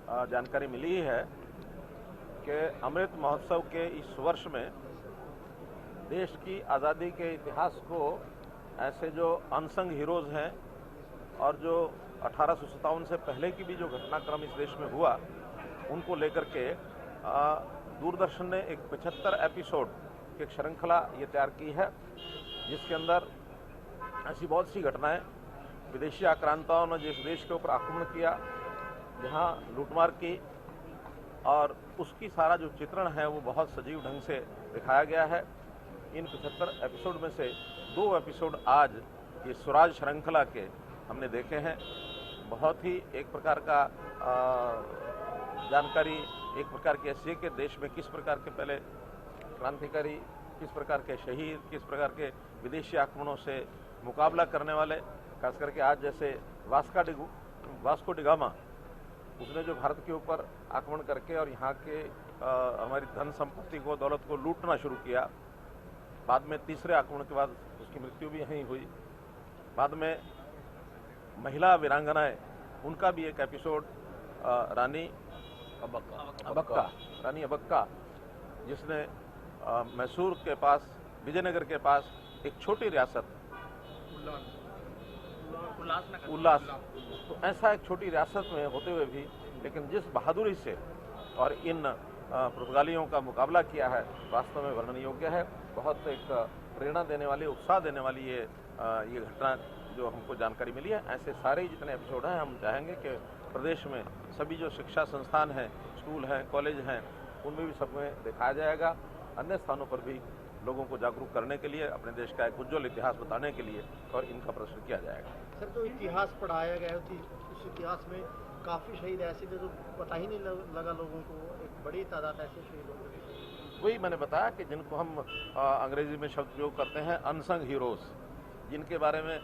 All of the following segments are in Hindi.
जानकारी मिली है कि अमृत महोत्सव के इस वर्ष में देश की आज़ादी के इतिहास को ऐसे जो अनसंग हीरोज़ हैं और जो 1857 से पहले की भी जो घटनाक्रम इस देश में हुआ उनको लेकर के दूरदर्शन ने एक 75 एपिसोड की एक श्रृंखला ये तैयार की है, जिसके अंदर ऐसी बहुत सी घटनाएं, विदेशी आक्रांताओं ने जिस देश के ऊपर आक्रमण किया, जहां लूटमार की, और उसकी सारा जो चित्रण है वो बहुत सजीव ढंग से दिखाया गया है। इन 75 एपिसोड में से 2 एपिसोड आज ये स्वराज श्रृंखला के हमने देखे हैं। बहुत ही एक प्रकार का जानकारी, एक प्रकार की ऐसी है कि देश में किस प्रकार के पहले क्रांतिकारी, किस प्रकार के शहीद, किस प्रकार के विदेशी आक्रमणों से मुकाबला करने वाले, खास करके आज जैसे वास्को डिगामा, उसने जो भारत के ऊपर आक्रमण करके और यहाँ के हमारी धन संपत्ति को, दौलत को लूटना शुरू किया। बाद में तीसरे आक्रमण के बाद उसकी मृत्यु भी यहीं हुई। बाद में महिला वीरांगनाएं, उनका भी एक एपिसोड, रानी अबक्का, जिसने मैसूर के पास, विजयनगर के पास एक छोटी रियासत उल्लास, तो ऐसा एक छोटी रियासत में होते हुए भी लेकिन जिस बहादुरी से और इन पुर्तगालियों का मुकाबला किया है, वास्तव में वर्णन योग्य है। बहुत एक प्रेरणा देने वाली, उत्साह देने वाली ये घटना जो हमको जानकारी मिली है। ऐसे सारे ही जितने एपिसोड हैं, हम चाहेंगे कि प्रदेश में सभी जो शिक्षा संस्थान हैं, स्कूल हैं, कॉलेज हैं, उनमें भी सब में दिखाया जाएगा। अन्य स्थानों पर भी लोगों को जागरूक करने के लिए, अपने देश का एक उज्ज्वल इतिहास बताने के लिए और इनका प्रदर्शन किया जाएगा। सर, जो इतिहास पढ़ाया गया है उस इतिहास में काफ़ी शहीद ऐसे थे जो पता ही नहीं लगा लोगों को, एक बड़ी तादाद ऐसे शहीद होंगे। वही मैंने बताया कि जिनको हम अंग्रेजी में शब्द प्रयोग करते हैं अनसंग हीरोज़, जिनके बारे में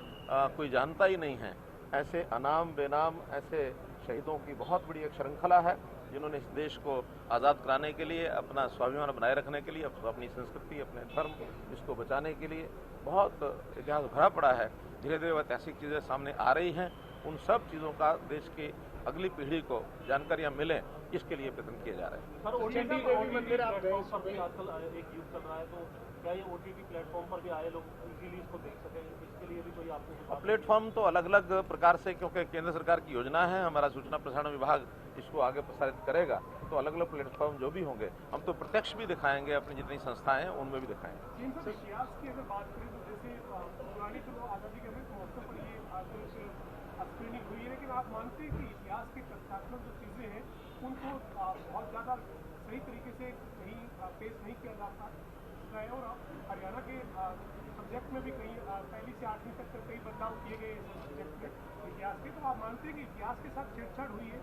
कोई जानता ही नहीं है, ऐसे अनाम बेनाम ऐसे शहीदों की बहुत बड़ी एक श्रृंखला है, जिन्होंने इस देश को आज़ाद कराने के लिए, अपना स्वाभिमान बनाए रखने के लिए, अपनी संस्कृति, अपने धर्म, इसको बचाने के लिए बहुत इतिहास भरा पड़ा है। धीरे धीरे ऐतिहासिक चीज़ें सामने आ रही हैं। उन सब चीज़ों का देश की अगली पीढ़ी को जानकारियाँ मिलें, इसके लिए प्रयत्न किए जा रहे हैं। प्लेटफॉर्म पर भी आए लोग इजीली इसको देख सकें, इसके लिए भी कोई आपको प्लेटफॉर्म तो अलग अलग प्रकार से, क्योंकि केंद्र सरकार की योजना है, हमारा सूचना प्रसारण विभाग इसको आगे प्रसारित करेगा, तो अलग अलग प्लेटफॉर्म जो भी होंगे हम तो प्रत्यक्ष भी दिखाएंगे, अपनी जितनी संस्थाएं हैं उनमें भी दिखाएंगे। इतिहास की अगर बात करें तो जैसे पुरानी चलो आज़ादी के अमृत महोत्सव पर ये स्क्रीनिंग हुई है, लेकिन आप मानते हैं कि इतिहास की तथ्यात्मक जो चीज़ें हैं उनको बहुत ज़्यादा सही तरीके से कहीं पेश नहीं किया जाता है, और हरियाणा के सब्जेक्ट में भी कहीं 1 से 8वीं तक कई बदलाव किए गए सब्जेक्ट में इतिहास के, तो आप मानते हैं कि इतिहास के साथ छेड़छाड़ हुई है?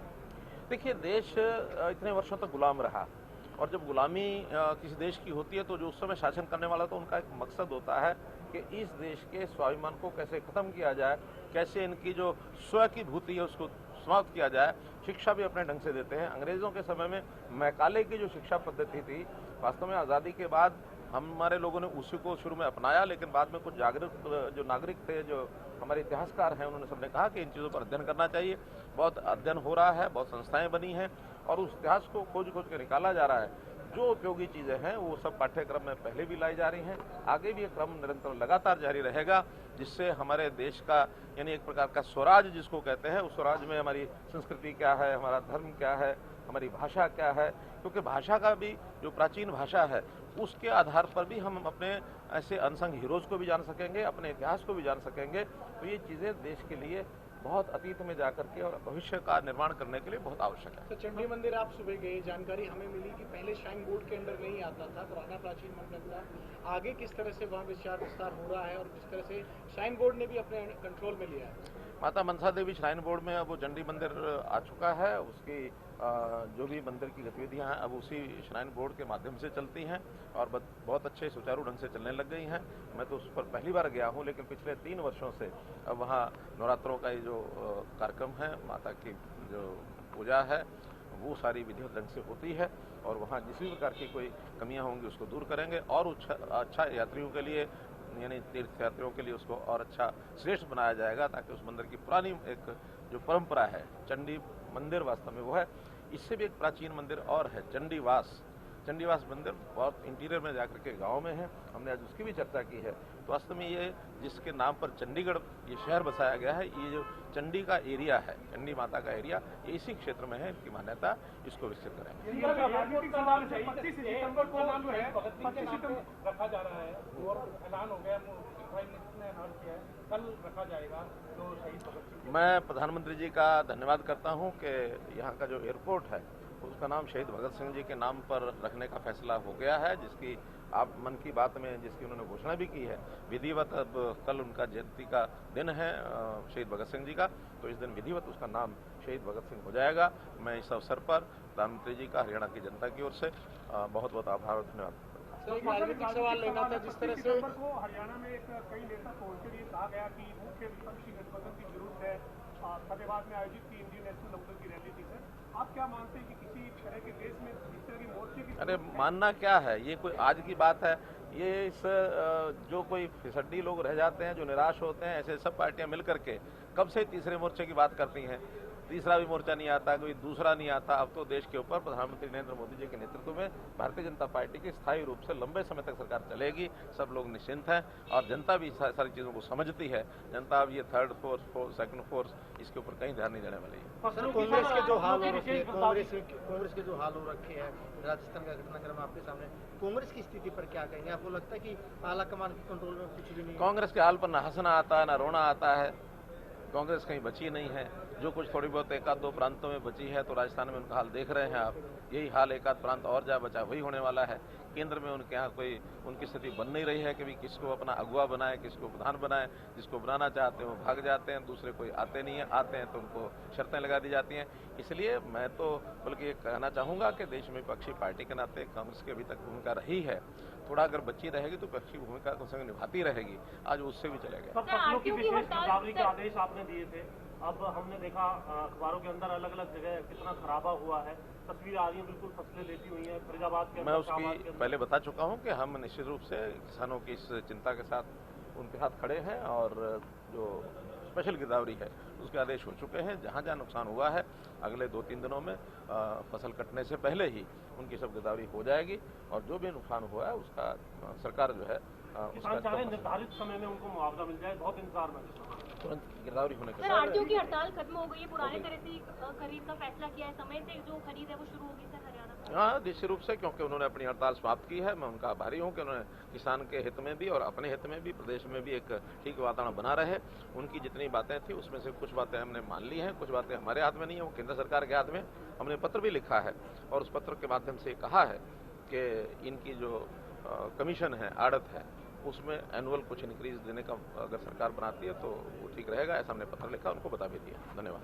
देखिए, देश इतने वर्षों तक गुलाम रहा, और जब गुलामी किसी देश की होती है तो जो उस समय शासन करने वाला तो उनका एक मकसद होता है कि इस देश के स्वाभिमान को कैसे ख़त्म किया जाए, कैसे इनकी जो स्व की भूति है उसको समाप्त किया जाए। शिक्षा भी अपने ढंग से देते हैं। अंग्रेज़ों के समय में मैकाले की जो शिक्षा पद्धति थी, वास्तव में आज़ादी के बाद हमारे लोगों ने उसी को शुरू में अपनाया, लेकिन बाद में कुछ जागरूक जो नागरिक थे, जो हमारे इतिहासकार हैं, उन्होंने सबने कहा कि इन चीज़ों पर अध्ययन करना चाहिए। बहुत अध्ययन हो रहा है, बहुत संस्थाएं बनी हैं और उस इतिहास को खोज के निकाला जा रहा है। जो उपयोगी चीज़ें हैं वो सब पाठ्यक्रम में पहले भी लाई जा रही हैं, आगे भी ये क्रम निरंतर लगातार जारी रहेगा, जिससे हमारे देश का यानी एक प्रकार का स्वराज जिसको कहते हैं, उस स्वराज में हमारी संस्कृति क्या है, हमारा धर्म क्या है, हमारी भाषा क्या है, क्योंकि भाषा का भी जो प्राचीन भाषा है उसके आधार पर भी हम अपने ऐसे अनसंग हीरोज़ को भी जान सकेंगे, अपने इतिहास को भी जान सकेंगे। तो ये चीज़ें देश के लिए बहुत अतीत में जाकर के और भविष्य का निर्माण करने के लिए बहुत आवश्यक है। तो चंडी मंदिर आप सुबह गए, जानकारी हमें मिली कि पहले श्राइन बोर्ड के अंदर नहीं आता था, पुराना प्राचीन मंदिर था। आगे किस तरह से वहाँ विस्तार हो रहा है और किस तरह से श्राइन बोर्ड ने भी अपने कंट्रोल में लिया है? माता मनसा देवी श्राइन बोर्ड में अब वो चंडी मंदिर आ चुका है। उसकी जो भी मंदिर की गतिविधियां हैं अब उसी श्राइन बोर्ड के माध्यम से चलती हैं और बहुत अच्छे सुचारू ढंग से चलने लग गई हैं। मैं तो उस पर पहली बार गया हूं, लेकिन पिछले 3 वर्षों से अब वहां नवरात्रों का ये जो कार्यक्रम है, माता की जो पूजा है, वो सारी विधिवत ढंग से होती है और वहाँ जिस भी प्रकार की कोई कमियाँ होंगी उसको दूर करेंगे और अच्छा यात्रियों के लिए यानी तीर्थ यात्रियों के लिए उसको और अच्छा श्रेष्ठ बनाया जाएगा, ताकि उस मंदिर की पुरानी एक जो परंपरा है, चंडी मंदिर वास्तव में वो है इससे भी एक प्राचीन मंदिर और है, चंडीवास मंदिर, बहुत इंटीरियर में जाकर के गांव में है। हमने आज उसकी भी चर्चा की है। तो वास्तव में ये जिसके नाम पर चंडीगढ़ ये शहर बसाया गया है, ये जो चंडी का एरिया है, चंडी माता का एरिया, ये इसी क्षेत्र में है। इनकी मान्यता, इसको विकसित करेंगे। राजनीतिक सवाल है, 25 सितंबर को जो है 25 सितंबर रखा जा रहा है और ऐलान हो गया, प्राइम मिनिस्टर ने ऐलान किया है कल रखा जाएगा। तो शहीद भगत सिंह, मैं प्रधानमंत्री जी का धन्यवाद करता हूं कि यहाँ का जो एयरपोर्ट है उसका नाम शहीद भगत सिंह जी के नाम पर रखने का फैसला हो गया है, जिसकी आप मन की बात में जिसकी उन्होंने घोषणा भी की है। विधिवत अब कल उनका जयंती का दिन है शहीद भगत सिंह जी का, तो इस दिन विधिवत उसका नाम शहीद भगत सिंह हो जाएगा। मैं इस अवसर पर प्रधानमंत्री जी का हरियाणा की जनता की ओर से बहुत बहुत आभार और धन्यवाद। राजनीतिक सवाल लेना था, जिस तरह से को हरियाणा में कई नेता पहुंचकर ये कहा गया कि मुख्य विपक्षी गठबंधन की जरूरत है। फतेहाबाद में आयोजित की इंडियन नेशनल लोकदल की रैली थी सर, आप क्या मानते हैं कि किसी तरह के देश में इस तरह की मोर्चे की? अरे मानना क्या है, ये कोई आज की बात है? ये इस जो कोई फिसड्डी लोग रह जाते हैं, जो निराश होते हैं, ऐसे सब पार्टियां मिलकर के कब से तीसरे मोर्चे की बात करती हैं। तीसरा भी मोर्चा नहीं आता, कोई दूसरा नहीं आता। अब तो देश के ऊपर प्रधानमंत्री नरेंद्र मोदी जी के नेतृत्व में भारतीय जनता पार्टी की स्थायी रूप से लंबे समय तक सरकार चलेगी। सब लोग निश्चिंत हैं और जनता भी सारी चीज़ों को समझती है। जनता अब ये थर्ड फोर्स, सेकंड फोर्स, इसके ऊपर कहीं ध्यान नहीं देने वाली है। सर, कांग्रेस के जो हाल हो रखे हैं, कांग्रेस के जो हाल हो रखे हैं, राजस्थान का घटनाक्रम आपके सामने, कांग्रेस की स्थिति पर क्या कहेंगे? आपको लगता है कि आला कमान के कंट्रोल में कुछ भी नहीं? कांग्रेस के हाल पर ना हंसना आता है, ना रोना आता है। कांग्रेस कहीं बची नहीं है। जो कुछ थोड़ी बहुत एक आध दो प्रांतों में बची है, तो राजस्थान में उनका हाल देख रहे हैं आप। यही हाल एक आध प्रांत और जहाँ बचा वही होने वाला है। केंद्र में उनके यहाँ कोई उनकी स्थिति बन नहीं रही है कि भी किसको अपना अगुवा बनाए, किसको प्रधान बनाए। जिसको बनाना चाहते हैं वो भाग जाते हैं, दूसरे कोई आते नहीं है, आते हैं तो उनको शर्तें लगा दी जाती हैं। इसलिए मैं तो बल्कि ये कहना चाहूँगा कि देश में विपक्षी पार्टी के नाते कांग्रेस की अभी तक भूमिका रही है, थोड़ा अगर बची रहेगी तो विपक्षी भूमिका को संग निभाती रहेगी। आज उससे भी चले गए। फसलों की विशेष गिरदावरी के आदेश आपने दिए थे, अब हमने देखा अखबारों के अंदर अलग अलग जगह कितना खराबा हुआ है, तस्वीरें आ रही हैं, बिल्कुल फसलें लेती हुई हैं फरीदाबाद के। मैं उसकी पहले बता चुका हूं कि हम निश्चित रूप से किसानों की इस चिंता के साथ उनके साथ खड़े हैं और जो स्पेशल गिरदावरी है उसके आदेश हो चुके हैं। जहां जहां नुकसान हुआ है अगले 2-3 दिनों में फसल कटने से पहले ही उनकी सब गिरदावरी हो जाएगी और जो भी नुकसान हुआ है उसका सरकार जो है किसान चाहे निर्धारित समय में उनको मुआवजा मिल जाए, बहुत इंतजार में तुरंत गिरदावरी होने के सर, आड़तियों की हड़ताल खत्म हो गई है, पुराने तरह से खरीद का फैसला किया है, समय से जो खरीद है वो शुरू होगी सर हरियाणा में? हाँ, निश्चित रूप से, क्योंकि उन्होंने अपनी हड़ताल समाप्त की है। मैं उनका आभारी हूँ कि उन्होंने किसान के हित में भी और अपने हित में भी प्रदेश में भी एक ठीक वातावरण बना रहे। उनकी जितनी बातें थी उसमें से कुछ बातें हमने मान ली हैं, कुछ बातें हमारे हाथ में नहीं है, वो केंद्र सरकार के हाथ में। हमने पत्र भी लिखा है और उस पत्र के माध्यम से कहा है कि इनकी जो कमीशन है, आड़त है, उसमें एनुअल कुछ इंक्रीज देने का अगर सरकार बनाती है तो वो ठीक रहेगा। ऐसा हमने पत्र लिखा, उनको बता भी दिया। धन्यवाद।